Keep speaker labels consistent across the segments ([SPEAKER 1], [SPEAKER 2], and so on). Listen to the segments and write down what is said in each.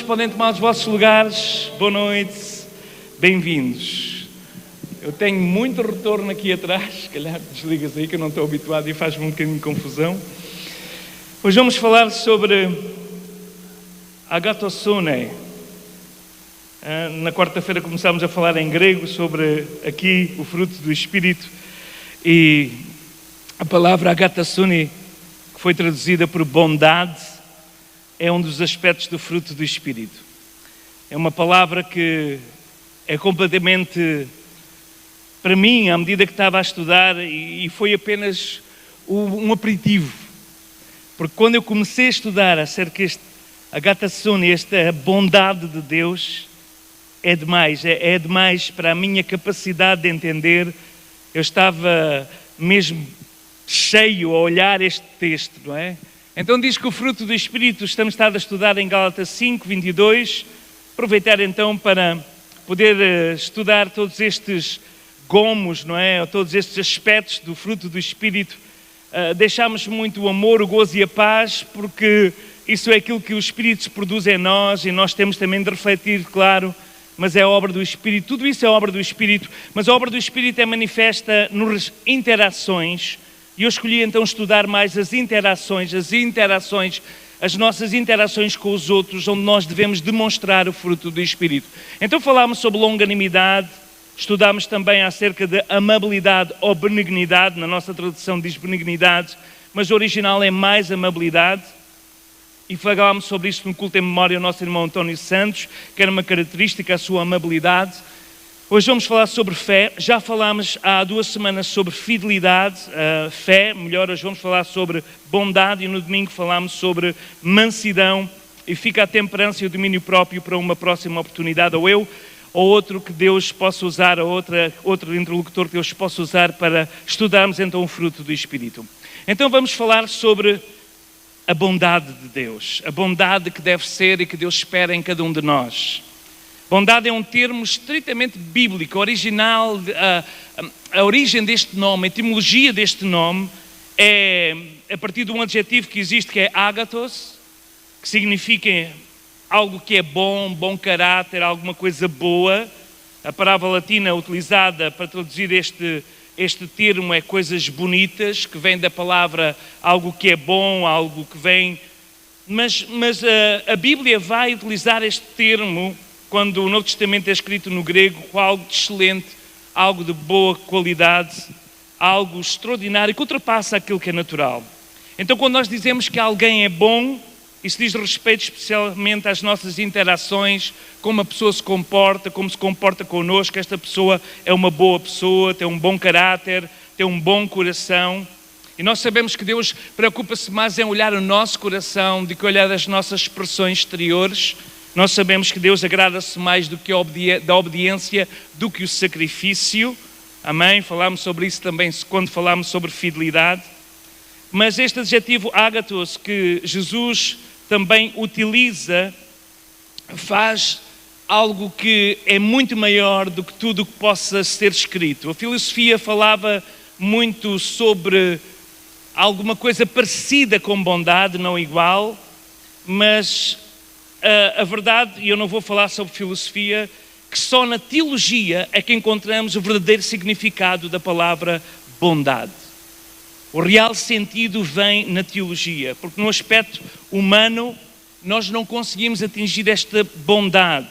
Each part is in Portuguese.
[SPEAKER 1] podem tomar os vossos lugares. Boa noite, bem-vindos. Eu tenho muito retorno aqui atrás, se calhar desligas aí que eu não estou habituado e faz-me um bocadinho de confusão. Hoje vamos falar sobre agathosune. Na quarta-feira começámos a falar em grego sobre aqui o fruto do Espírito e a palavra agathosune, que foi traduzida por bondade, é um dos aspectos do fruto do Espírito. É uma palavra que é completamente, para mim, à medida que estava a estudar, e foi apenas um aperitivo. Porque quando eu comecei a estudar acerca deste agathosune, esta bondade de Deus, é demais para a minha capacidade de entender. Eu estava mesmo cheio a olhar este texto, não é? Então diz que o fruto do Espírito estamos estado a estudar em Gálatas 5, 22. Aproveitar então para poder estudar todos estes gomos, não é? Todos estes aspectos do fruto do Espírito. Deixamos muito o amor, o gozo e a paz, porque isso é aquilo que o Espírito produz em nós e nós temos também de refletir, claro, mas é a obra do Espírito. Tudo isso é obra do Espírito, mas a obra do Espírito é manifesta nas interações. E eu escolhi então estudar mais as nossas interações com os outros, onde nós devemos demonstrar o fruto do Espírito. Então falámos sobre longanimidade, estudámos também acerca de amabilidade ou benignidade, na nossa tradução diz benignidade, mas o original é mais amabilidade. E falámos sobre isso no culto em memória ao nosso irmão António Santos, que era uma característica, a sua amabilidade. Hoje vamos falar sobre fé. Já falámos há 2 semanas sobre fidelidade, hoje vamos falar sobre bondade e no domingo falámos sobre mansidão e fica a temperança e o domínio próprio para uma próxima oportunidade, ou eu, ou outro que Deus possa usar, ou outro interlocutor que Deus possa usar para estudarmos então o fruto do Espírito. Então vamos falar sobre a bondade de Deus, a bondade que deve ser e que Deus espera em cada um de nós. Bondade é um termo estritamente bíblico, original, a origem deste nome, a etimologia deste nome é a partir de um adjetivo que existe que é agathos, que significa algo que é bom caráter, alguma coisa boa. A palavra latina utilizada para traduzir este termo é coisas bonitas, que vem da palavra algo que é bom, algo que vem... Mas a Bíblia vai utilizar este termo quando o Novo Testamento é escrito no grego, com algo de excelente, algo de boa qualidade, algo extraordinário, que ultrapassa aquilo que é natural. Então, quando nós dizemos que alguém é bom, isso diz respeito especialmente às nossas interações, como a pessoa se comporta, como se comporta connosco. Esta pessoa é uma boa pessoa, tem um bom caráter, tem um bom coração. E nós sabemos que Deus preocupa-se mais em olhar o nosso coração do que olhar as nossas expressões exteriores. Nós sabemos que Deus agrada-se mais do que da obediência do que o sacrifício. Amém? Falámos sobre isso também quando falámos sobre fidelidade. Mas este adjetivo agathos que Jesus também utiliza faz algo que é muito maior do que tudo o que possa ser escrito. A filosofia falava muito sobre alguma coisa parecida com bondade, não igual, mas... A verdade, e eu não vou falar sobre filosofia, que só na teologia é que encontramos o verdadeiro significado da palavra bondade. O real sentido vem na teologia, porque no aspecto humano nós não conseguimos atingir esta bondade.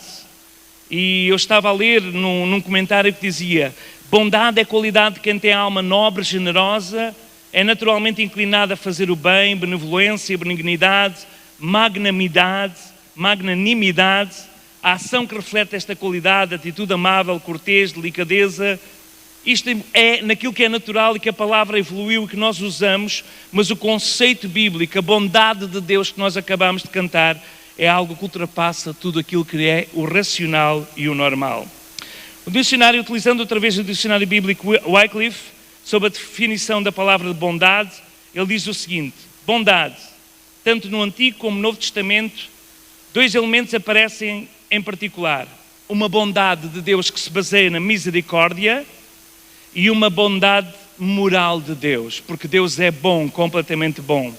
[SPEAKER 1] E eu estava a ler num comentário que dizia: bondade é a qualidade de quem tem alma nobre, generosa, é naturalmente inclinada a fazer o bem, benevolência, benignidade, magnanimidade, a ação que reflete esta qualidade, atitude amável, cortês, delicadeza. Isto é naquilo que é natural e que a palavra evoluiu e que nós usamos, mas o conceito bíblico, a bondade de Deus que nós acabamos de cantar, é algo que ultrapassa tudo aquilo que é o racional e o normal. O dicionário, utilizando outra vez o dicionário bíblico Wycliffe, sobre a definição da palavra de bondade, ele diz o seguinte: bondade, tanto no Antigo como no Novo Testamento, 2 elementos aparecem em particular. Uma bondade de Deus que se baseia na misericórdia e uma bondade moral de Deus, porque Deus é bom, completamente bom.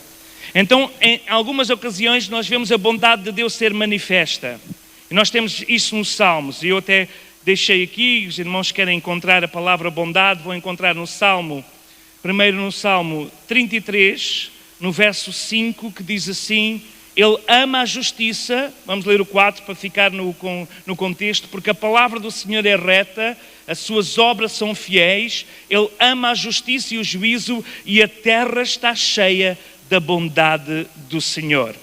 [SPEAKER 1] Então, em algumas ocasiões, nós vemos a bondade de Deus ser manifesta. E nós temos isso nos Salmos. E eu até deixei aqui, os irmãos querem encontrar a palavra bondade, vão encontrar no Salmo, primeiro no Salmo 33, no verso 5, que diz assim: Ele ama a justiça. Vamos ler o 4 para ficar no contexto. Porque a palavra do Senhor é reta, as suas obras são fiéis. Ele ama a justiça e o juízo, e a terra está cheia da bondade do Senhor.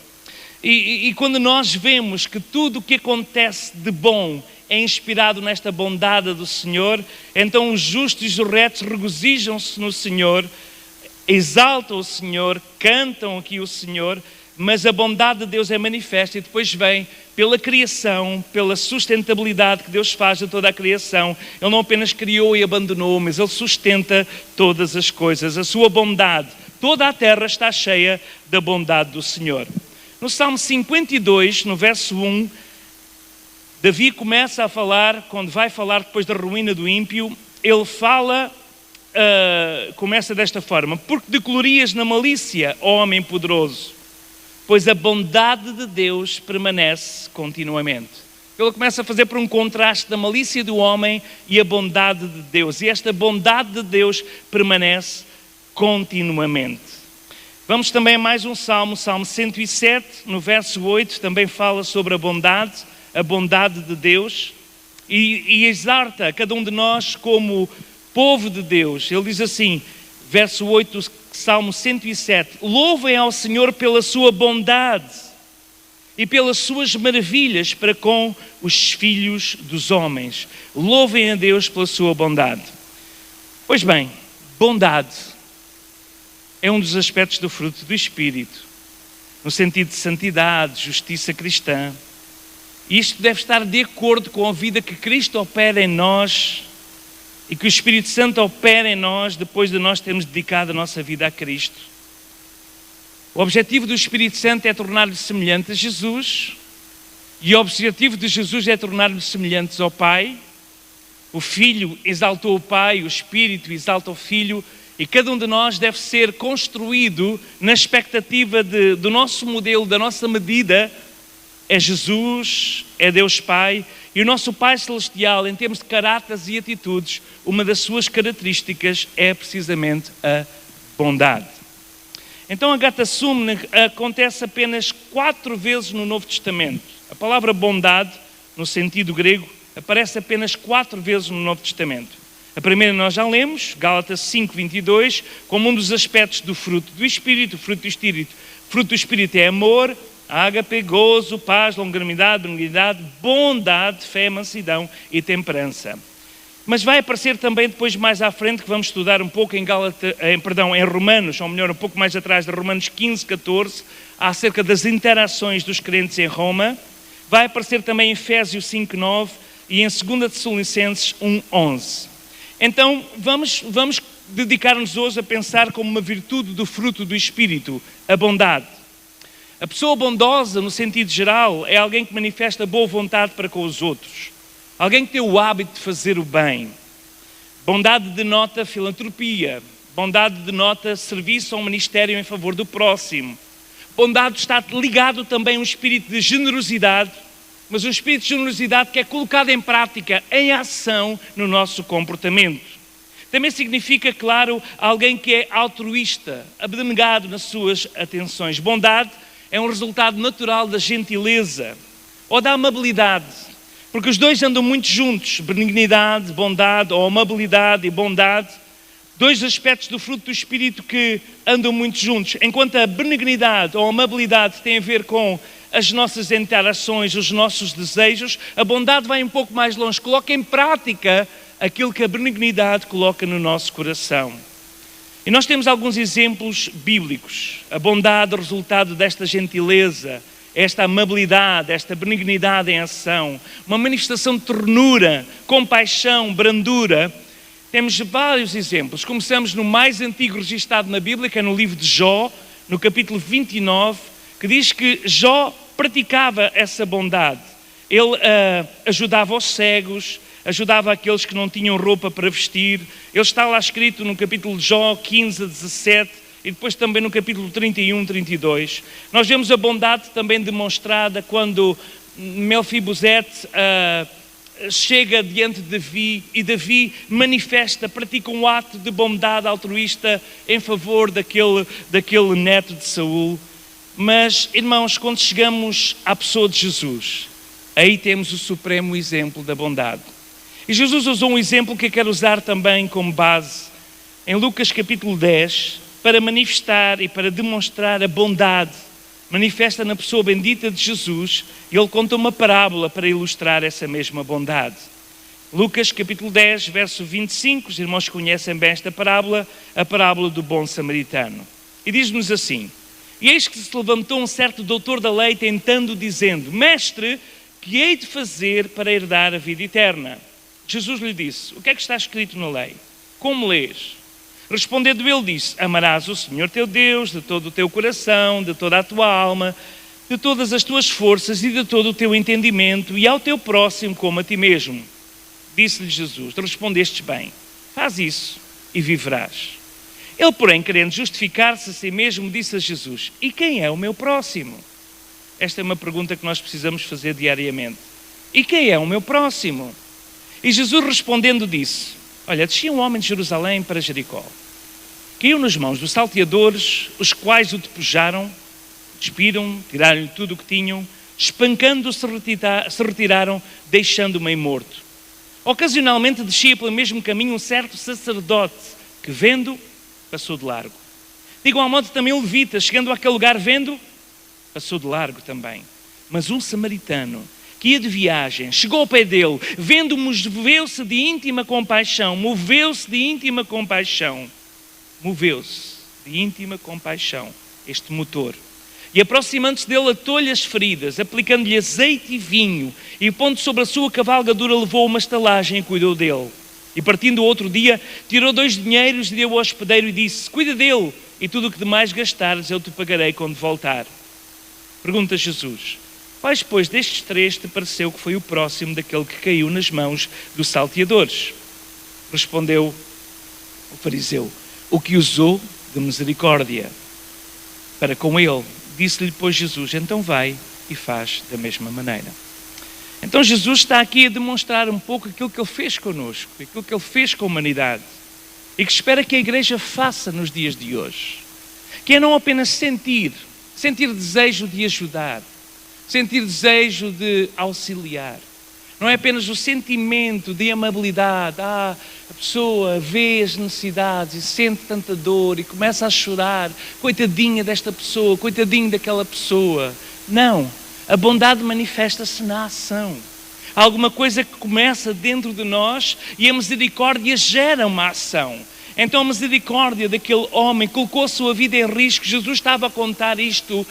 [SPEAKER 1] E quando nós vemos que tudo o que acontece de bom é inspirado nesta bondade do Senhor, então os justos e os retos regozijam-se no Senhor, exaltam o Senhor, cantam aqui o Senhor, mas a bondade de Deus é manifesta e depois vem pela criação, pela sustentabilidade que Deus faz de toda a criação. Ele não apenas criou e abandonou, mas Ele sustenta todas as coisas. A sua bondade, toda a terra está cheia da bondade do Senhor. No Salmo 52, no verso 1, Davi começa a falar, quando vai falar depois da ruína do ímpio, ele fala, começa desta forma: porque te glorias na malícia, ó homem poderoso, pois a bondade de Deus permanece continuamente. Ele começa a fazer por um contraste da malícia do homem e a bondade de Deus. E esta bondade de Deus permanece continuamente. Vamos também a mais um Salmo, Salmo 107, no verso 8, também fala sobre a bondade de Deus, e exalta a cada um de nós como povo de Deus. Ele diz assim, verso 8 do Salmo 107, louvem ao Senhor pela sua bondade e pelas suas maravilhas para com os filhos dos homens. Louvem a Deus pela sua bondade. Pois bem, bondade é um dos aspectos do fruto do Espírito, no sentido de santidade, justiça cristã. E isto deve estar de acordo com a vida que Cristo opera em nós e que o Espírito Santo opera em nós depois de nós termos dedicado a nossa vida a Cristo. O objetivo do Espírito Santo é tornar-nos semelhantes a Jesus, e o objetivo de Jesus é tornar-nos semelhantes ao Pai. O Filho exaltou o Pai, o Espírito exalta o Filho, e cada um de nós deve ser construído na expectativa do nosso modelo, da nossa medida. É Jesus, é Deus Pai, e o nosso Pai Celestial, em termos de caráteres e atitudes, uma das suas características é precisamente a bondade. Então a Gata Sumne acontece apenas 4 vezes no Novo Testamento. A palavra bondade, no sentido grego, aparece apenas 4 vezes no Novo Testamento. A primeira nós já lemos, Gálatas 5:22, como um dos aspectos do fruto do Espírito. O fruto do Espírito, fruto do Espírito é amor, ágape, gozo, paz, longanimidade, benignidade, bondade, fé, mansidão e temperança. Mas vai aparecer também depois mais à frente, que vamos estudar um pouco em Romanos, ou melhor, um pouco mais atrás de Romanos 15:14, acerca das interações dos crentes em Roma. Vai aparecer também em Efésios 5:9 e em 2 Tessalonicenses 1:11. Então, vamos dedicar-nos hoje a pensar como uma virtude do fruto do Espírito, a bondade. A pessoa bondosa, no sentido geral, é alguém que manifesta boa vontade para com os outros. Alguém que tem o hábito de fazer o bem. Bondade denota filantropia. Bondade denota serviço ao ministério em favor do próximo. Bondade está ligado também a um espírito de generosidade, mas um espírito de generosidade que é colocado em prática, em ação, no nosso comportamento. Também significa, claro, alguém que é altruísta, abnegado nas suas atenções. Bondade é um resultado natural da gentileza ou da amabilidade, porque os dois andam muito juntos, benignidade, bondade, ou amabilidade e bondade, dois aspectos do fruto do Espírito que andam muito juntos. Enquanto a benignidade ou amabilidade tem a ver com as nossas interações, os nossos desejos, a bondade vai um pouco mais longe, coloca em prática aquilo que a benignidade coloca no nosso coração. E nós temos alguns exemplos bíblicos. A bondade, resultado desta gentileza, esta amabilidade, esta benignidade em ação, uma manifestação de ternura, compaixão, brandura. Temos vários exemplos. Começamos no mais antigo registado na Bíblia, que é no livro de Jó, no capítulo 29, que diz que Jó praticava essa bondade. Ele ajudava os cegos, ajudava aqueles que não tinham roupa para vestir. Ele está lá escrito no capítulo de Jó 15 a 17, e depois também no capítulo 31, 32, nós vemos a bondade também demonstrada quando Melfibosete chega diante de Davi e Davi manifesta, pratica um ato de bondade altruísta em favor daquele neto de Saul. Mas, irmãos, quando chegamos à pessoa de Jesus, aí temos o supremo exemplo da bondade. E Jesus usou um exemplo que eu quero usar também como base em Lucas capítulo 10 para manifestar e para demonstrar a bondade manifesta na pessoa bendita de Jesus. E ele conta uma parábola para ilustrar essa mesma bondade. Lucas capítulo 10, verso 25, os irmãos conhecem bem esta parábola, a parábola do bom samaritano. E diz-nos assim: e eis que se levantou um certo doutor da lei, tentando, dizendo: Mestre, que hei de fazer para herdar a vida eterna? Jesus lhe disse: o que é que está escrito na lei? Como lês? Respondendo ele disse: amarás o Senhor teu Deus de todo o teu coração, de toda a tua alma, de todas as tuas forças e de todo o teu entendimento, e ao teu próximo como a ti mesmo. Disse-lhe Jesus: respondestes bem, faz isso e viverás. Ele, porém, querendo justificar-se a si mesmo, disse a Jesus: e quem é o meu próximo? Esta é uma pergunta que nós precisamos fazer diariamente. E quem é o meu próximo? E Jesus respondendo disse: olha, descia um homem de Jerusalém para Jericó. Caiu nas mãos dos salteadores, os quais o despojaram, despiram, tiraram-lhe tudo o que tinham, espancando-o se retiraram, deixando-o meio morto. Ocasionalmente descia pelo mesmo caminho um certo sacerdote, que vendo, passou de largo. De igual modo também o levita, chegando àquele lugar vendo, passou de largo também. Mas um samaritano, que ia de viagem, chegou ao pé dele, vendo-o, moveu-se de íntima compaixão, este motor. E aproximando-se dele, atou-lhe as feridas, aplicando-lhe azeite e vinho, e pondo sobre a sua cavalgadura, levou uma estalagem e cuidou dele. E partindo o outro dia, tirou 2 dinheiros e deu ao hospedeiro e disse: cuida dele, e tudo o que demais gastares eu te pagarei quando voltar. Pergunta Jesus: quais, pois, destes 3 te pareceu que foi o próximo daquele que caiu nas mãos dos salteadores? Respondeu o fariseu: o que usou de misericórdia para com ele. Disse-lhe, pois, Jesus: então vai e faz da mesma maneira. Então Jesus está aqui a demonstrar um pouco aquilo que ele fez connosco, aquilo que ele fez com a humanidade, e que espera que a igreja faça nos dias de hoje, que é não apenas sentir desejo de ajudar, sentir desejo de auxiliar. Não é apenas o sentimento de amabilidade. A pessoa vê as necessidades e sente tanta dor e começa a chorar. Coitadinha desta pessoa, coitadinho daquela pessoa. Não, a bondade manifesta-se na ação. Há alguma coisa que começa dentro de nós e a misericórdia gera uma ação. Então a misericórdia daquele homem colocou a sua vida em risco. Jesus estava a contar isto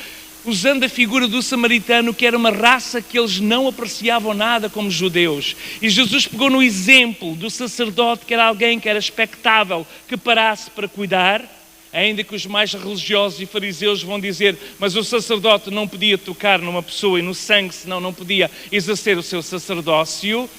[SPEAKER 1] usando a figura do samaritano, que era uma raça que eles não apreciavam nada como judeus. E Jesus pegou no exemplo do sacerdote, que era alguém que era expectável que parasse para cuidar, ainda que os mais religiosos e fariseus vão dizer: mas o sacerdote não podia tocar numa pessoa e no sangue, senão não podia exercer o seu sacerdócio.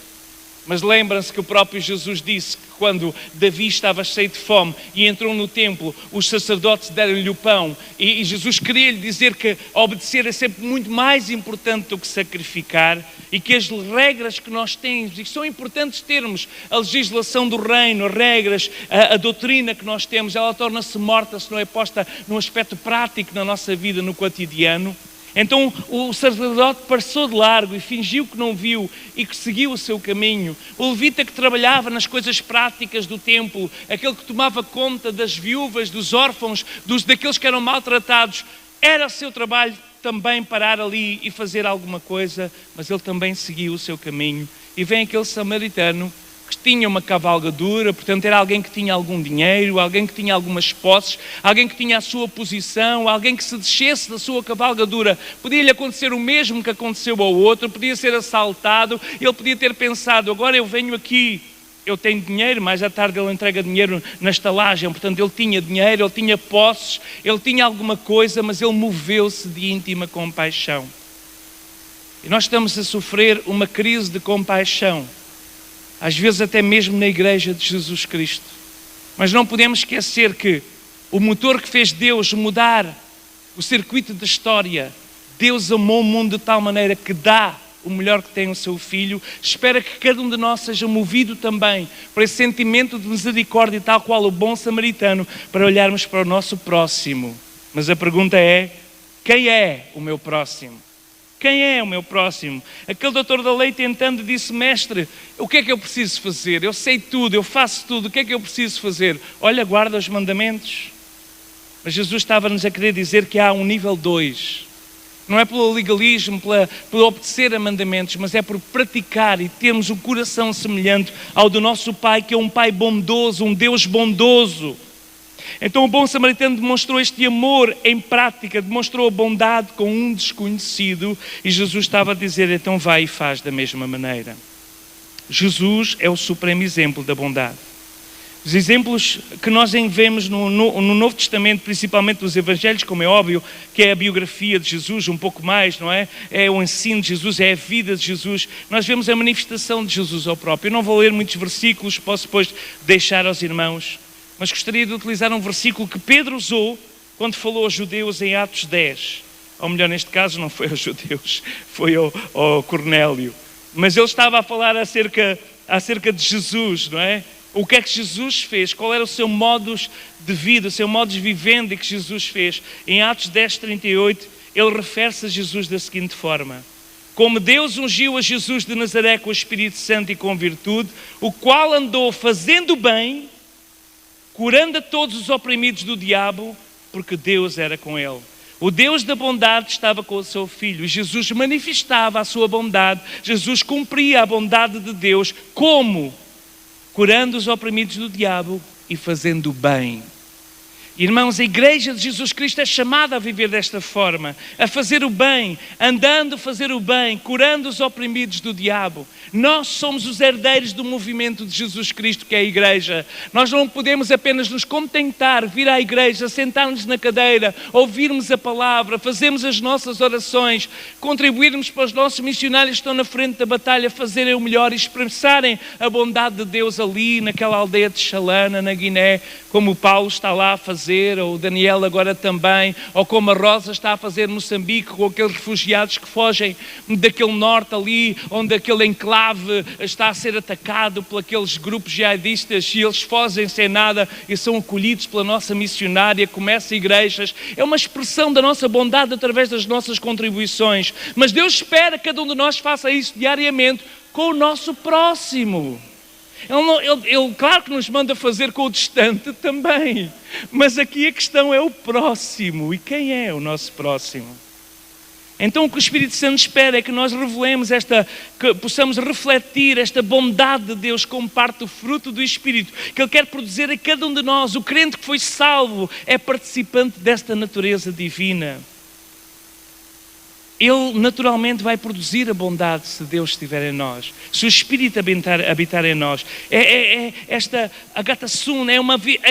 [SPEAKER 1] Mas lembram-se que o próprio Jesus disse que quando Davi estava cheio de fome e entrou no templo, os sacerdotes deram-lhe o pão, e Jesus queria lhe dizer que obedecer é sempre muito mais importante do que sacrificar, e que as regras que nós temos, e que são importantes termos, a legislação do reino, as regras, a doutrina que nós temos, ela torna-se morta se não é posta num aspecto prático na nossa vida, no cotidiano. Então o sacerdote passou de largo e fingiu que não viu e que seguiu o seu caminho. O levita, que trabalhava nas coisas práticas do templo, aquele que tomava conta das viúvas, dos órfãos, daqueles que eram maltratados, era o seu trabalho também parar ali e fazer alguma coisa, mas ele também seguiu o seu caminho. E vem aquele samaritano que tinha uma cavalgadura, portanto era alguém que tinha algum dinheiro, alguém que tinha algumas posses, alguém que tinha a sua posição, alguém que se descesse da sua cavalgadura, podia-lhe acontecer o mesmo que aconteceu ao outro, podia ser assaltado, ele podia ter pensado: agora eu venho aqui, eu tenho dinheiro, mais à tarde ele entrega dinheiro na estalagem, portanto ele tinha dinheiro, ele tinha posses, ele tinha alguma coisa, mas ele moveu-se de íntima compaixão. E nós estamos a sofrer uma crise de compaixão, às vezes até mesmo na igreja de Jesus Cristo. Mas não podemos esquecer que o motor que fez Deus mudar o circuito da história. Deus amou o mundo de tal maneira que dá o melhor que tem o seu Filho. Espera que cada um de nós seja movido também por esse sentimento de misericórdia, tal qual o bom samaritano, para olharmos para o nosso próximo. Mas a pergunta é: quem é o meu próximo? Quem é o meu próximo? Aquele doutor da lei tentando disse: mestre, o que é que eu preciso fazer? Eu sei tudo, eu faço tudo, o que é que eu preciso fazer? Olha, guarda os mandamentos. Mas Jesus estava-nos a querer dizer que há um nível 2. Não é pelo legalismo, por obedecer a mandamentos, mas é por praticar e termos um coração semelhante ao do nosso Pai, que é um Pai bondoso, um Deus bondoso. Então o bom samaritano demonstrou este amor em prática, demonstrou a bondade com um desconhecido, e Jesus estava a dizer: então vai e faz da mesma maneira. Jesus é o supremo exemplo da bondade. Os exemplos que nós vemos no Novo Testamento, principalmente dos Evangelhos, como é óbvio, que é a biografia de Jesus, um pouco mais, não é? É o ensino de Jesus, é a vida de Jesus. Nós vemos a manifestação de Jesus ao próprio. Eu não vou ler muitos versículos, posso depois deixar aos irmãos, mas gostaria de utilizar um versículo que Pedro usou quando falou aos judeus em Atos 10. Ou melhor, neste caso não foi aos judeus, foi ao Cornélio. Mas ele estava a falar acerca de Jesus, não é? O que é que Jesus fez? Qual era o seu modus de vida, o seu modus vivendi que Jesus fez? Em Atos 10:38, ele refere-se a Jesus da seguinte forma: como Deus ungiu a Jesus de Nazaré com o Espírito Santo e com virtude, o qual andou fazendo bem, curando a todos os oprimidos do diabo, porque Deus era com ele. O Deus da bondade estava com o seu Filho. Jesus manifestava a sua bondade. Jesus cumpria a bondade de Deus. Como? Curando os oprimidos do diabo e fazendo bem. Irmãos, a Igreja de Jesus Cristo é chamada a viver desta forma, a fazer o bem, andando a fazer o bem, curando os oprimidos do diabo. Nós somos os herdeiros do movimento de Jesus Cristo, que é a Igreja. Nós não podemos apenas nos contentar, vir à Igreja, sentar-nos na cadeira, ouvirmos a palavra, fazermos as nossas orações, contribuirmos para os nossos missionários que estão na frente da batalha, fazerem o melhor e expressarem a bondade de Deus ali, naquela aldeia de Xalana, na Guiné, como o Paulo está lá a fazer, ou o Daniel agora também, ou como a Rosa está a fazer em Moçambique, com aqueles refugiados que fogem daquele norte ali, onde aquele enclave está a ser atacado por aqueles grupos jihadistas, e eles fogem sem nada e são acolhidos pela nossa missionária, começa igrejas. É uma expressão da nossa bondade através das nossas contribuições. Mas Deus espera que cada um de nós faça isso diariamente com o nosso próximo. Ele claro que nos manda fazer com o distante também, mas aqui a questão é o próximo. E quem é o nosso próximo? Então o que o Espírito Santo espera é que nós revelemos que possamos refletir esta bondade de Deus como parte do fruto do Espírito, que Ele quer produzir em cada um de nós. O crente que foi salvo é participante desta natureza divina. Ele naturalmente vai produzir a bondade se Deus estiver em nós, se o Espírito habitar em nós. Esta agatassun é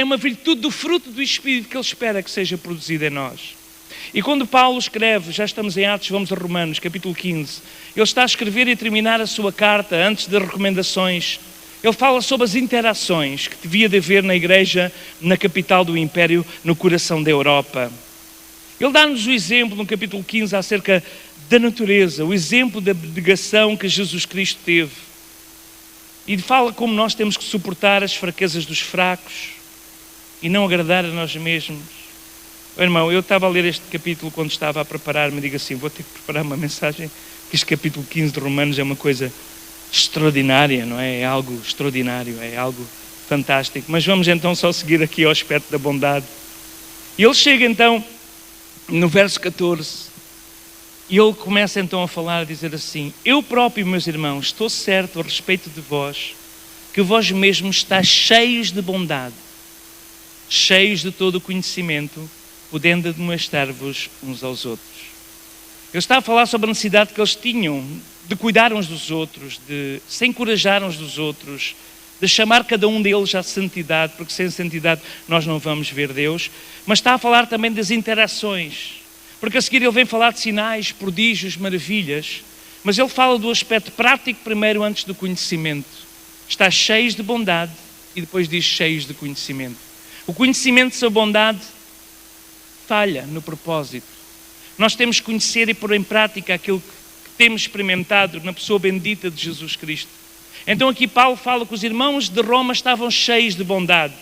[SPEAKER 1] uma virtude do fruto do Espírito que Ele espera que seja produzida em nós. E quando Paulo escreve, já estamos em Atos, vamos a Romanos, capítulo 15, ele está a escrever e terminar a sua carta antes das recomendações. Ele fala sobre as interações que devia de haver na igreja, na capital do Império, no coração da Europa. Ele dá-nos o exemplo no capítulo 15 acerca da natureza, o exemplo da abnegação que Jesus Cristo teve. E fala como nós temos que suportar as fraquezas dos fracos e não agradar a nós mesmos. Irmão, eu estava a ler este capítulo quando estava a preparar-me e digo assim: vou ter que preparar uma mensagem, que este capítulo 15 de Romanos é uma coisa extraordinária, não é? É algo extraordinário, é algo fantástico. Mas vamos então só seguir aqui ao aspecto da bondade. E ele chega então no verso 14, e ele começa então a falar, a dizer assim: eu próprio, meus irmãos, estou certo a respeito de vós, que vós mesmos estáis cheios de bondade, cheios de todo o conhecimento, podendo admoestar-vos uns aos outros. Ele está a falar sobre a necessidade que eles tinham de cuidar uns dos outros, de se encorajar uns dos outros, de chamar cada um deles à santidade, porque sem santidade nós não vamos ver Deus. Mas está a falar também das interações, porque a seguir ele vem falar de sinais, prodígios, maravilhas, mas ele fala do aspecto prático primeiro antes do conhecimento. Está cheios de bondade e depois diz cheios de conhecimento. O conhecimento sobre a bondade falha no propósito. Nós temos que conhecer e pôr em prática aquilo que temos experimentado na pessoa bendita de Jesus Cristo. Então aqui Paulo fala que os irmãos de Roma estavam cheios de bondade.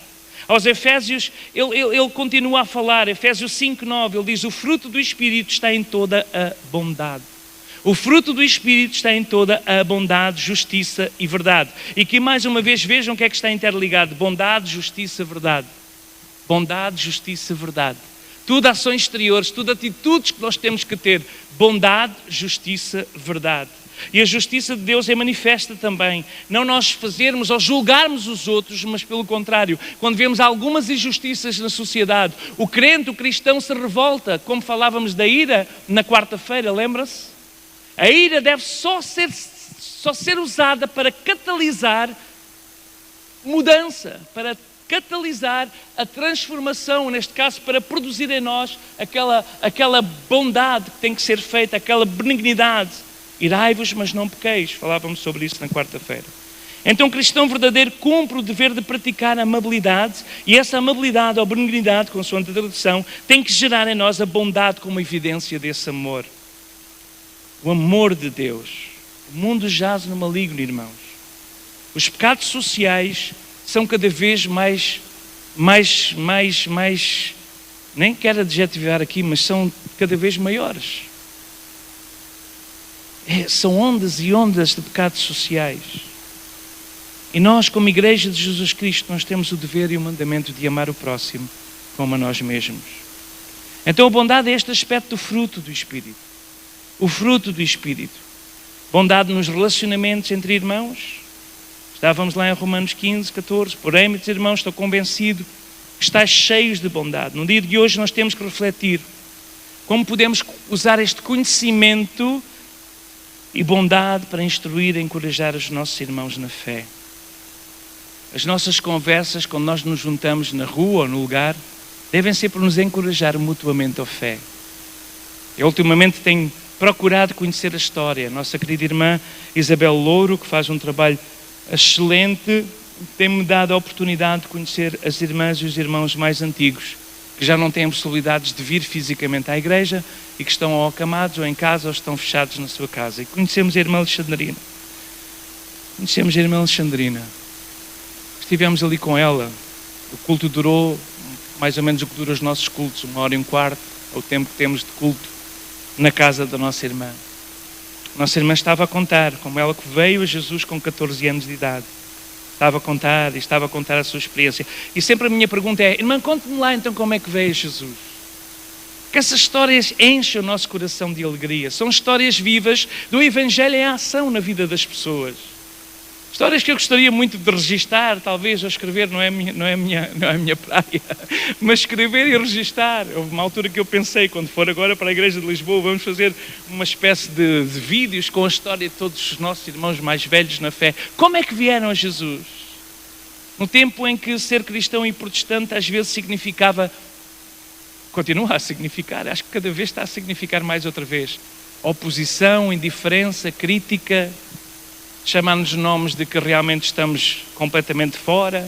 [SPEAKER 1] Aos Efésios, ele continua a falar, Efésios 5:9, ele diz: o fruto do Espírito está em toda a bondade. O fruto do Espírito está em toda a bondade, justiça e verdade. E aqui mais uma vez vejam o que é que está interligado: bondade, justiça, verdade. Bondade, justiça, verdade. Tudo ações exteriores, tudo atitudes que nós temos que ter. Bondade, justiça, verdade. E a justiça de Deus é manifesta também. Não nós fazermos ou julgarmos os outros, mas pelo contrário. Quando vemos algumas injustiças na sociedade, o crente, o cristão se revolta. Como falávamos da ira na quarta-feira, lembra-se? A ira deve só ser usada para catalisar mudança, para catalisar a transformação, neste caso para produzir em nós aquela bondade que tem que ser feita, aquela benignidade. Irai-vos, mas não pequeis. Falávamos sobre isso na quarta-feira. Então o cristão verdadeiro cumpre o dever de praticar a amabilidade, e essa amabilidade ou benignidade, consoante a tradução, tem que gerar em nós a bondade como evidência desse amor. O amor de Deus. O mundo jaz no maligno, irmãos. Os pecados sociais são cada vez mais, nem quero adjetivar aqui, mas são cada vez maiores. São ondas e ondas de pecados sociais. E nós, como Igreja de Jesus Cristo, nós temos o dever e o mandamento de amar o próximo como a nós mesmos. Então a bondade é este aspecto do fruto do Espírito. O fruto do Espírito. Bondade nos relacionamentos entre irmãos. Estávamos lá em Romanos 15, 14. Porém, meus irmãos, estou convencido que estáis cheios de bondade. No dia de hoje nós temos que refletir como podemos usar este conhecimento e bondade para instruir e encorajar os nossos irmãos na fé. As nossas conversas, quando nós nos juntamos na rua ou no lugar, devem ser para nos encorajar mutuamente a fé. Eu ultimamente tenho procurado conhecer a história. A nossa querida irmã Isabel Louro, que faz um trabalho excelente, tem-me dado a oportunidade de conhecer as irmãs e os irmãos mais antigos, que já não têm possibilidades de vir fisicamente à igreja e que estão ou acamados ou em casa ou estão fechados na sua casa. E conhecemos a irmã Alexandrina. Estivemos ali com ela. O culto durou mais ou menos o que dura os nossos cultos, 1h15, é o tempo que temos de culto na casa da nossa irmã. Nossa irmã estava a contar como ela que veio a Jesus com 14 anos de idade. Estava a contar a sua experiência. E sempre a minha pergunta é: irmã, conte-me lá então como é que veio a Jesus. Que essas histórias enchem o nosso coração de alegria. São histórias vivas do Evangelho em ação na vida das pessoas. Histórias que eu gostaria muito de registar, talvez, ou escrever, não é a minha praia, mas escrever e registar. Houve uma altura que eu pensei, quando for agora para a Igreja de Lisboa, vamos fazer uma espécie de vídeos com a história de todos os nossos irmãos mais velhos na fé. Como é que vieram a Jesus? No tempo em que ser cristão e protestante às vezes significava, continua a significar, acho que cada vez está a significar mais outra vez, oposição, indiferença, crítica, chamar-nos nomes de que realmente estamos completamente fora.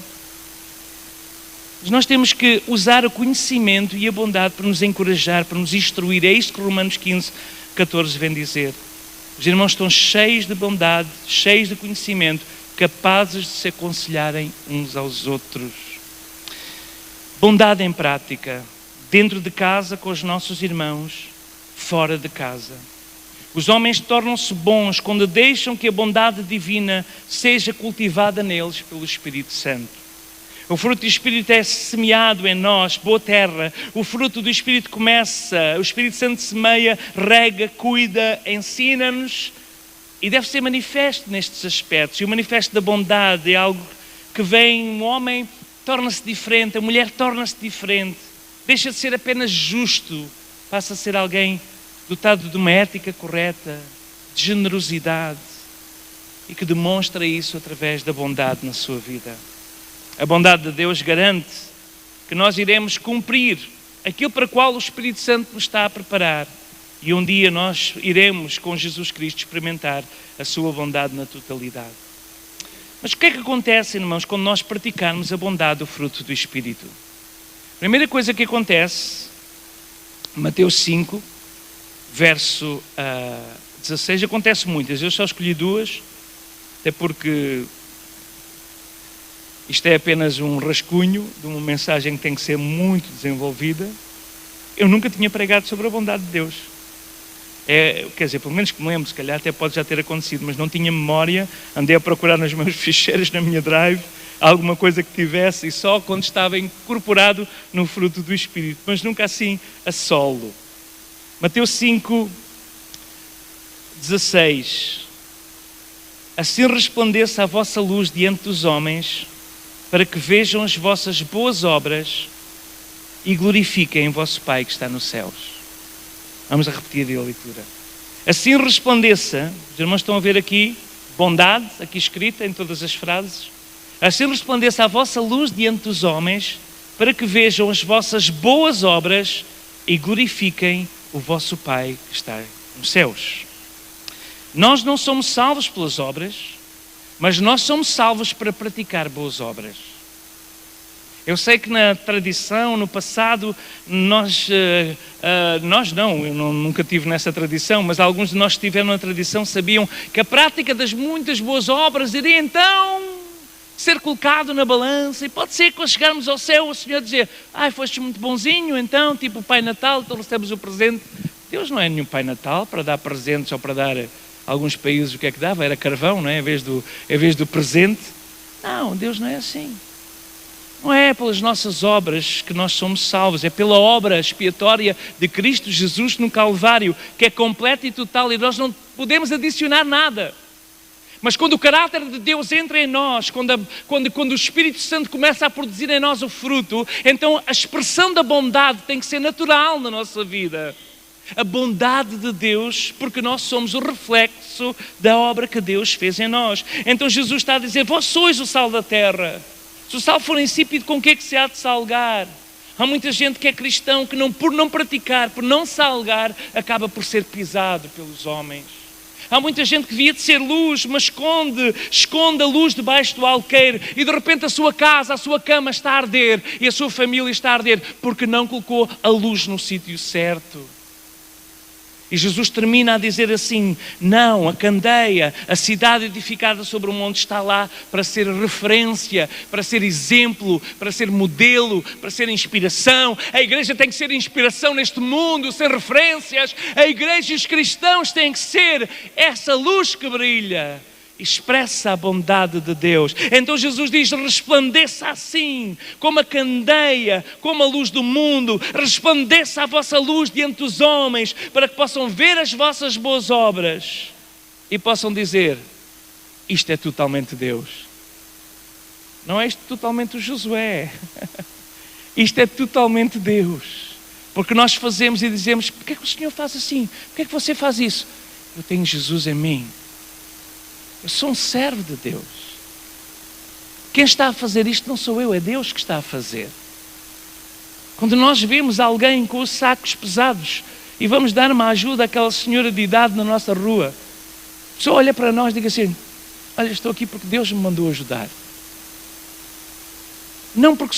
[SPEAKER 1] Mas nós temos que usar o conhecimento e a bondade para nos encorajar, para nos instruir. É isto que Romanos 15, 14 vem dizer. Os irmãos estão cheios de bondade, cheios de conhecimento, capazes de se aconselharem uns aos outros. Bondade em prática, dentro de casa com os nossos irmãos, fora de casa. Os homens tornam-se bons quando deixam que a bondade divina seja cultivada neles pelo Espírito Santo. O fruto do Espírito é semeado em nós, boa terra. O fruto do Espírito começa, o Espírito Santo semeia, rega, cuida, ensina-nos e deve ser manifesto nestes aspectos. E o manifesto da bondade é algo que vem, um homem torna-se diferente, a mulher torna-se diferente, deixa de ser apenas justo, passa a ser alguém dotado de uma ética correta, de generosidade e que demonstra isso através da bondade na sua vida. A bondade de Deus garante que nós iremos cumprir aquilo para o qual o Espírito Santo nos está a preparar e um dia nós iremos com Jesus Cristo experimentar a sua bondade na totalidade. Mas o que é que acontece, irmãos, quando nós praticarmos a bondade, o fruto do Espírito? A primeira coisa que acontece Mateus 5, verso 16. Acontece muitas, eu só escolhi duas, até porque isto é apenas um rascunho de uma mensagem que tem que ser muito desenvolvida. Eu nunca tinha pregado sobre a bondade de Deus. Quer dizer, pelo menos que me lembro, se calhar até pode já ter acontecido, mas não tinha memória. Andei a procurar nos meus ficheiros, na minha drive, alguma coisa que tivesse, e só quando estava incorporado no fruto do Espírito, mas nunca assim a solo. Mateus 5, 16. Assim resplandeça a vossa luz diante dos homens, para que vejam as vossas boas obras e glorifiquem o vosso Pai que está nos céus. Vamos a repetir a leitura. Assim resplandeça, os irmãos estão a ver aqui, bondade, aqui escrita em todas as frases. Assim resplandeça a vossa luz diante dos homens, para que vejam as vossas boas obras e glorifiquem o vosso Pai que está nos céus. Nós não somos salvos pelas obras, mas nós somos salvos para praticar boas obras. Eu sei que na tradição, no passado, eu nunca tive nessa tradição, mas alguns de nós que estiveram na tradição sabiam que a prática das muitas boas obras iria então ser colocado na balança, e pode ser que quando chegarmos ao céu o Senhor dizer: foste muito bonzinho, então, tipo o Pai Natal, tu recebes o presente. Deus não é nenhum Pai Natal para dar presentes ou para dar alguns países o que é que dava, era carvão, não é? Em vez do presente. Não, Deus não é assim. Não é pelas nossas obras que nós somos salvos, é pela obra expiatória de Cristo Jesus no Calvário, que é completa e total, e nós não podemos adicionar nada. Mas quando o caráter de Deus entra em nós, quando o Espírito Santo começa a produzir em nós o fruto, então a expressão da bondade tem que ser natural na nossa vida. A bondade de Deus, porque nós somos o reflexo da obra que Deus fez em nós. Então Jesus está a dizer: vós sois o sal da terra. Se o sal for insípido, com o que é que se há de salgar? Há muita gente que é cristão que por não praticar, por não salgar, acaba por ser pisado pelos homens. Há muita gente que devia de ser luz, mas esconde a luz debaixo do alqueire, e de repente a sua casa, a sua cama está a arder e a sua família está a arder, porque não colocou a luz no sítio certo. E Jesus termina a dizer assim: não, a candeia, a cidade edificada sobre o monte está lá para ser referência, para ser exemplo, para ser modelo, para ser inspiração. A igreja tem que ser inspiração neste mundo, ser referências. A igreja e os cristãos têm que ser essa luz que brilha, expressa a bondade de Deus. Então Jesus diz: resplandeça assim, como a candeia, como a luz do mundo, resplandeça a vossa luz diante dos homens, para que possam ver as vossas boas obras e possam dizer: isto é totalmente Deus. Não é isto totalmente o Josué. Isto é totalmente Deus. Porque nós fazemos e dizemos: porque é que o Senhor faz assim? Porque é que você faz isso? Eu tenho Jesus em mim. Eu sou um servo de Deus. Quem está a fazer isto não sou eu, é Deus que está a fazer. Quando nós vemos alguém com os sacos pesados e vamos dar uma ajuda àquela senhora de idade na nossa rua, a pessoa olha para nós e diz assim: olha, estou aqui porque Deus me mandou ajudar. Não porque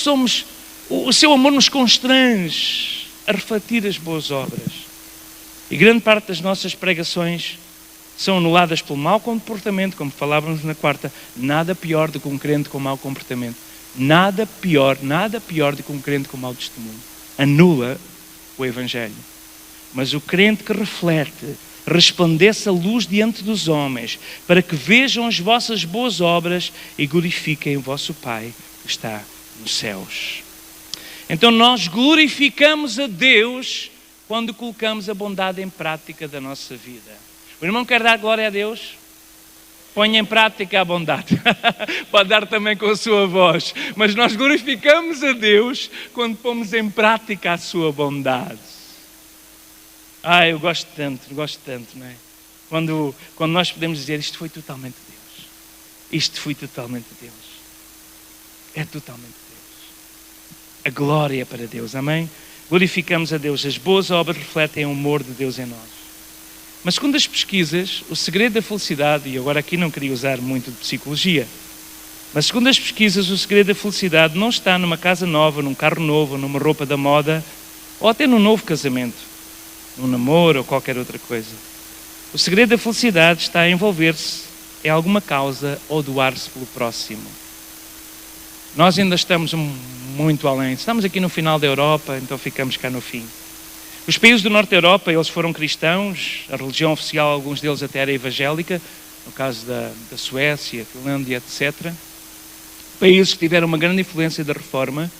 [SPEAKER 1] o seu amor nos constrange a refletir as boas obras. E grande parte das nossas pregações são anuladas pelo mau comportamento, como falávamos na quarta. Nada pior do que um crente com mau comportamento. Nada pior do que um crente com mau testemunho. Anula o Evangelho. Mas o crente que reflete, resplandeça a luz diante dos homens, para que vejam as vossas boas obras e glorifiquem o vosso Pai que está nos céus. Então nós glorificamos a Deus quando colocamos a bondade em prática da nossa vida. O irmão quer dar glória a Deus? Ponha em prática a bondade. Pode dar também com a sua voz. Mas nós glorificamos a Deus quando pomos em prática a sua bondade. Eu gosto tanto, não é? Quando nós podemos dizer: isto foi totalmente Deus. Isto foi totalmente Deus. É totalmente Deus. A glória é para Deus, amém? Glorificamos a Deus. As boas obras refletem o amor de Deus em nós. Mas segundo as pesquisas, o segredo da felicidade, e agora aqui não queria usar muito de psicologia, mas segundo as pesquisas, o segredo da felicidade não está numa casa nova, num carro novo, numa roupa da moda, ou até num novo casamento, num namoro ou qualquer outra coisa. O segredo da felicidade está a envolver-se em alguma causa ou doar-se pelo próximo. Nós ainda estamos muito além. Estamos aqui no final da Europa, então ficamos cá no fim. Os países do norte da Europa, eles foram cristãos, a religião oficial, alguns deles até era evangélica, no caso da Suécia, Finlândia, etc. Países que tiveram uma grande influência da Reforma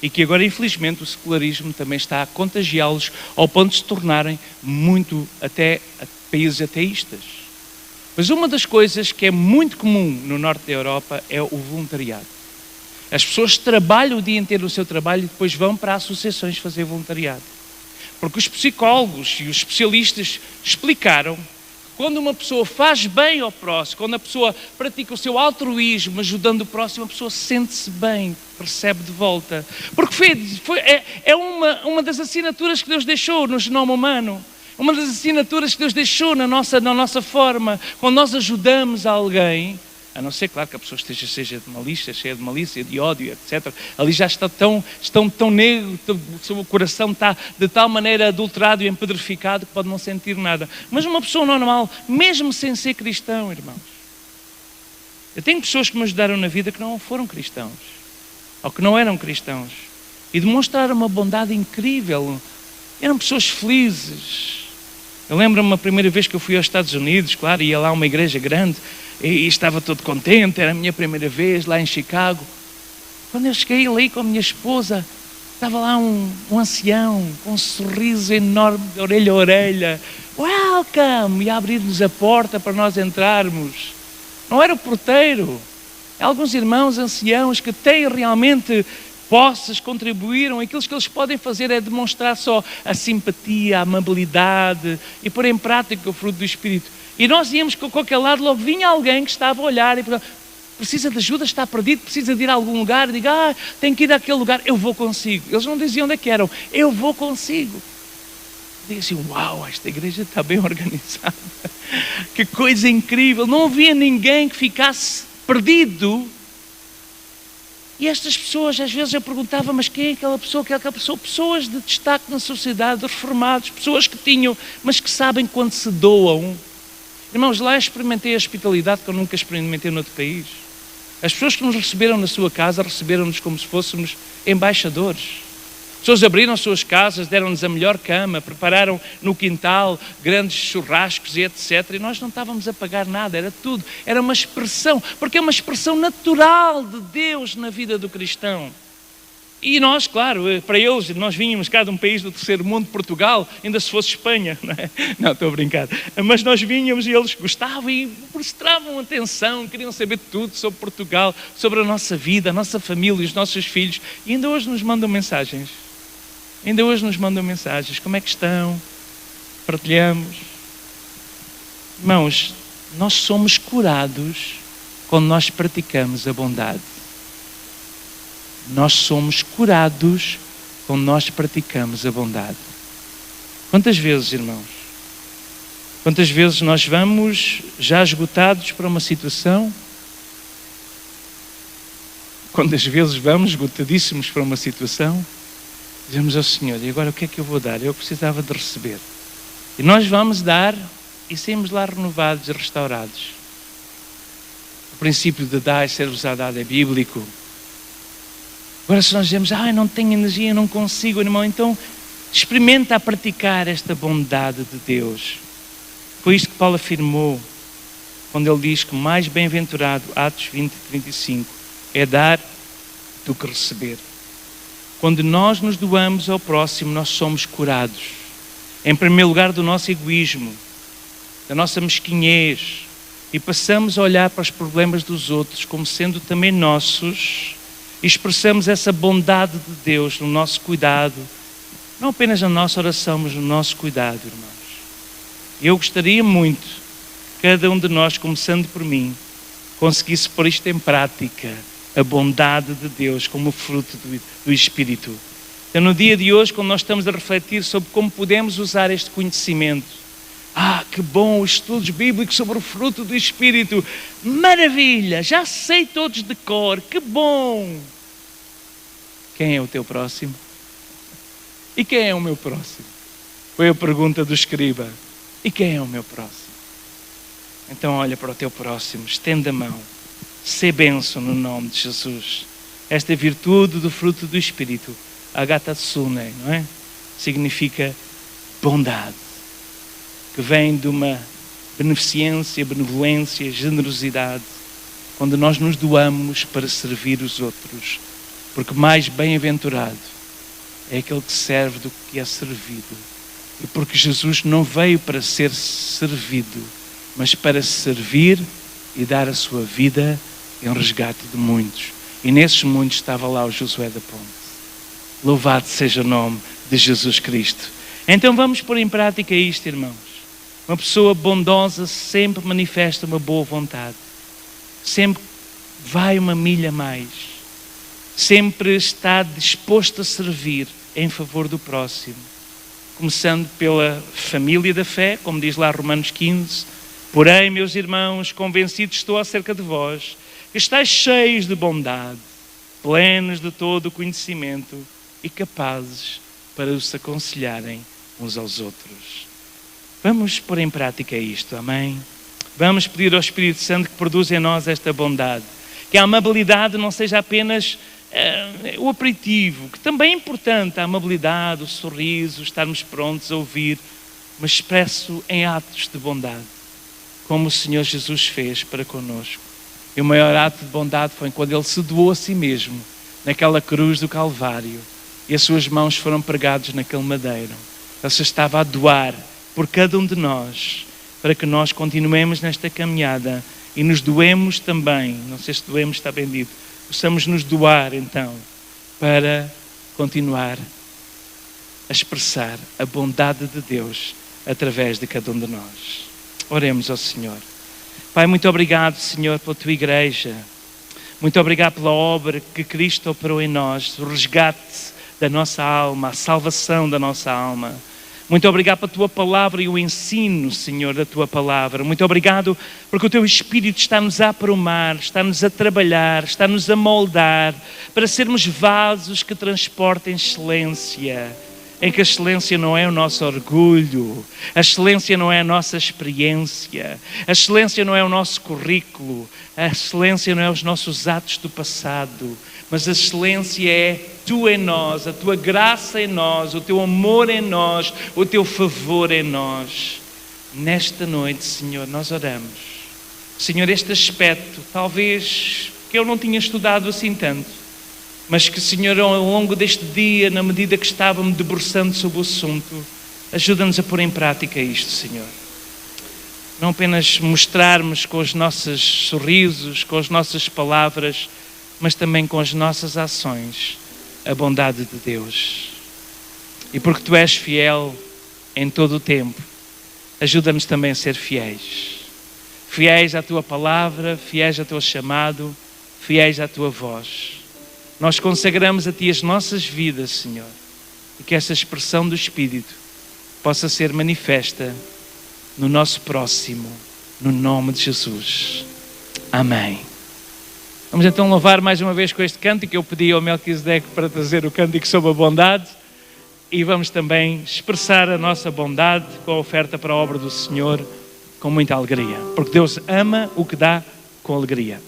[SPEAKER 1] e que agora, infelizmente, o secularismo também está a contagiá-los ao ponto de se tornarem muito até países ateístas. Mas uma das coisas que é muito comum no norte da Europa é o voluntariado. As pessoas trabalham o dia inteiro no seu trabalho e depois vão para associações fazer voluntariado. Porque os psicólogos e os especialistas explicaram que quando uma pessoa faz bem ao próximo, quando a pessoa pratica o seu altruísmo ajudando o próximo, a pessoa sente-se bem, recebe de volta. Porque é uma das assinaturas que Deus deixou no genoma humano. Uma das assinaturas que Deus deixou na nossa forma. Quando nós ajudamos alguém, a não ser, claro, que a pessoa seja de malícia, cheia de malícia, de ódio, etc. Ali já está tão negro, o seu coração está de tal maneira adulterado e empedrificado que pode não sentir nada. Mas uma pessoa normal, mesmo sem ser cristão, irmãos. Eu tenho pessoas que me ajudaram na vida que não foram cristãos, ou que não eram cristãos, e demonstraram uma bondade incrível. Eram pessoas felizes. Eu lembro-me a primeira vez que eu fui aos Estados Unidos, claro, ia lá a uma igreja grande, e estava todo contente, era a minha primeira vez lá em Chicago. Quando eu cheguei ali com a minha esposa, estava lá um ancião com um sorriso enorme de orelha a orelha. Welcome! E a abrir-nos a porta para nós entrarmos. Não era o porteiro. Alguns irmãos anciãos que têm realmente posses, contribuíram. Aquilo que eles podem fazer é demonstrar só a simpatia, a amabilidade e pôr em prática o fruto do Espírito. E nós íamos com qualquer lado, logo vinha alguém que estava a olhar e perguntava, precisa de ajuda, está perdido, precisa de ir a algum lugar, diga, tem que ir àquele lugar, eu vou consigo. Eles não diziam onde é que eram, eu vou consigo. Digo assim, uau, esta igreja está bem organizada, que coisa incrível, não havia ninguém que ficasse perdido. E estas pessoas, às vezes eu perguntava, mas quem é aquela pessoa? Pessoas de destaque na sociedade, reformados, pessoas que tinham, mas que sabem quando se doam. Irmãos, lá experimentei a hospitalidade que eu nunca experimentei noutro país. As pessoas que nos receberam na sua casa, receberam-nos como se fôssemos embaixadores. As pessoas abriram suas casas, deram-nos a melhor cama, prepararam no quintal grandes churrascos e etc. E nós não estávamos a pagar nada, era tudo. Era uma expressão, porque é uma expressão natural de Deus na vida do cristão. E nós, claro, para eles, nós vínhamos cá de um país do terceiro mundo, Portugal, ainda se fosse Espanha, não é? Não, estou a brincar. Mas nós vínhamos e eles gostavam e prestavam atenção, queriam saber tudo sobre Portugal, sobre a nossa vida, a nossa família, os nossos filhos. E ainda hoje nos mandam mensagens. Como é que estão? Partilhamos. Irmãos, nós somos curados quando nós praticamos a bondade. Nós somos curados quando nós praticamos a bondade. Quantas vezes, irmãos? Quantas vezes nós vamos já esgotados para uma situação? Quantas vezes vamos esgotadíssimos para uma situação? Dizemos ao Senhor, e agora o que é que eu vou dar? Eu precisava de receber. E nós vamos dar e saímos lá renovados e restaurados. O princípio de dar e ser-vos dado é bíblico. Agora se nós dizemos, não tenho energia, não consigo, irmão, então experimenta a praticar esta bondade de Deus. Foi isto que Paulo afirmou, quando ele diz que mais bem-aventurado, Atos 20, 35, é dar do que receber. Quando nós nos doamos ao próximo, nós somos curados. Em primeiro lugar do nosso egoísmo, da nossa mesquinhez, e passamos a olhar para os problemas dos outros como sendo também nossos, e expressamos essa bondade de Deus no nosso cuidado, não apenas na nossa oração, mas no nosso cuidado, irmãos. Eu gostaria muito que cada um de nós, começando por mim, conseguisse pôr isto em prática, a bondade de Deus como fruto do Espírito. Então, no dia de hoje, quando nós estamos a refletir sobre como podemos usar este conhecimento, que bom, os estudos bíblicos sobre o fruto do Espírito, maravilha, já sei todos de cor, que bom. Quem é o teu próximo? E quem é o meu próximo? Foi a pergunta do escriba. E quem é o meu próximo? Então olha para o teu próximo, estende a mão, sê bênção no nome de Jesus. Esta virtude do fruto do Espírito, agatatsune, não é? Significa bondade, que vem de uma beneficência, benevolência, generosidade, quando nós nos doamos para servir os outros, porque mais bem-aventurado é aquele que serve do que é servido. E porque Jesus não veio para ser servido, mas para servir e dar a sua vida em resgate de muitos. E nesses muitos estava lá o Josué da Ponte. Louvado seja o nome de Jesus Cristo. Então vamos pôr em prática isto, irmãos. Uma pessoa bondosa sempre manifesta uma boa vontade. Sempre vai uma milha a mais. Sempre está disposto a servir em favor do próximo. Começando pela família da fé, como diz lá Romanos 15. Porém, meus irmãos, convencido estou acerca de vós, que estáis cheios de bondade, plenos de todo o conhecimento e capazes para os aconselharem uns aos outros. Vamos pôr em prática isto, amém? Vamos pedir ao Espírito Santo que produza em nós esta bondade. Que a amabilidade não seja apenas o aperitivo, que também é importante, a amabilidade, o sorriso, estarmos prontos a ouvir, mas expresso em atos de bondade, como o Senhor Jesus fez para connosco. E o maior ato de bondade foi quando Ele se doou a si mesmo, naquela cruz do Calvário, e as suas mãos foram pregadas naquele madeiro. Ele se estava a doar por cada um de nós, para que nós continuemos nesta caminhada e nos doemos também, não sei se doemos está bem dito, possamos nos doar então, para continuar a expressar a bondade de Deus através de cada um de nós. Oremos ao Senhor. Pai, muito obrigado, Senhor, pela Tua Igreja. Muito obrigado pela obra que Cristo operou em nós, o resgate da nossa alma, a salvação da nossa alma. Muito obrigado pela Tua Palavra e o ensino, Senhor, da Tua Palavra. Muito obrigado porque o Teu Espírito está-nos a aprumar, está-nos a trabalhar, está-nos a moldar para sermos vasos que transportem excelência, em que a excelência não é o nosso orgulho, a excelência não é a nossa experiência, a excelência não é o nosso currículo, a excelência não é os nossos atos do passado, mas a excelência é Tu em nós, a Tua graça em nós, o Teu amor em nós, o Teu favor em nós. Nesta noite, Senhor, nós oramos. Senhor, este aspecto, talvez que eu não tinha estudado assim tanto, mas que, Senhor, ao longo deste dia, na medida que estava-me debruçando sobre o assunto, ajuda-nos a pôr em prática isto, Senhor. Não apenas mostrarmos com os nossos sorrisos, com as nossas palavras, mas também com as nossas ações, a bondade de Deus. E porque Tu és fiel em todo o tempo, ajuda-nos também a ser fiéis. Fiéis à Tua palavra, fiéis ao Teu chamado, fiéis à Tua voz. Nós consagramos a Ti as nossas vidas, Senhor, e que essa expressão do Espírito possa ser manifesta no nosso próximo, no nome de Jesus. Amém. Vamos então louvar mais uma vez com este cântico. Eu pedi ao Melquisedeque para trazer o cântico sobre a bondade e vamos também expressar a nossa bondade com a oferta para a obra do Senhor com muita alegria, porque Deus ama o que dá com alegria.